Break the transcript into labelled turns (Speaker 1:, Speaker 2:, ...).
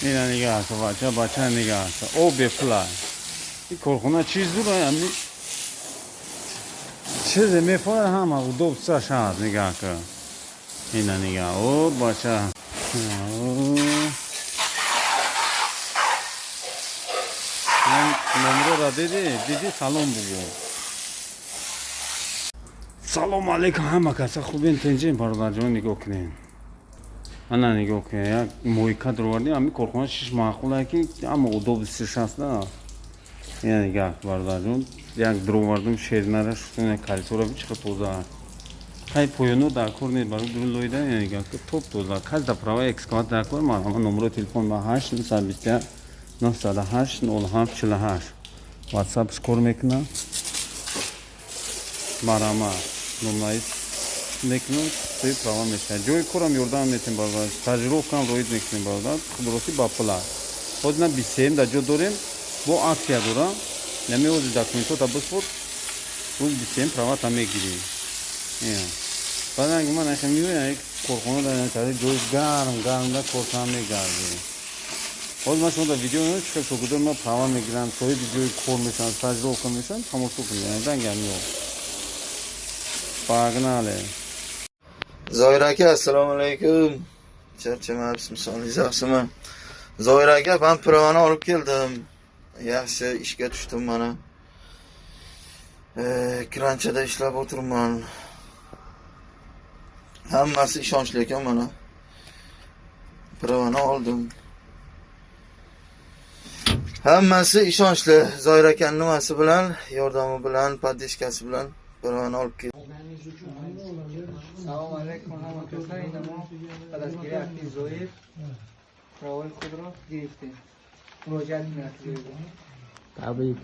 Speaker 1: اینا نگاه کن بچه نگاه کن او بپلای این کارخونه چیز داره همی چیز میفاره همه او دو بساش هست نگاه کن اینا نگاه او بچه من نمره را دیدی سلام بگو سلام علیکم همه کسا خوبین تنجین برادر جان نگاه کنین انا نگاه کن یک مویکا دروردیم همی کارخونه شش معقوله که اما او دو بسیش هست نه اینا نگاه برادر جان یک دروردیم شیرنه شدن کالیتورا بیچه توزه های پویانو داکور نید برای درون لویده اینا نگاه که توپ توزه کس دا پراوه اکسکوات داکور ما همه نمره تلفن با 8 921 908 07 48 واتساپ سکور میکنه مرامه نمره میکنم توی پراوه میشه جوی کورم یوردان میتونیم برادر تجربه کنم روید میکنیم برادر درستی با پلا خود نه 23 دا جو داریم با اکسیا دارم نمیوزی داکومنتو تا بسپورت روز 23 پراوه تا میگیریم بعد اگه من نشم میبینم یک کارخونه دارم تازه جوی گرم دا کارخونه میگردیم خود من شما در ویدیو نمید چکر شکر ما پراوه میگیرم توی جوی کار میشن تجربه کنم میشن تماشا کنیم دنگم میو پاگناله
Speaker 2: Zoir aka assalomu alaykum. Charchamayapsizmi? Sog'ligingiz yaxshimi? Zoir aka, men pirovani olib keldim. Yaxshi ishga tushdim mana. Kranchada ishlab o'tirman. Hammasi ishonchli ekan mana. Pirovani oldim. Hammasi ishonchli. Zoir akaning nimasi bilan, yordami bilan, podishkasi bilan pirovani olib keldim.
Speaker 3: سلام علیکم همه کسایی ما پدازگیری اکتیو زویر راول خود را گرفتیم مراجعت می‌کنید.
Speaker 4: تبریک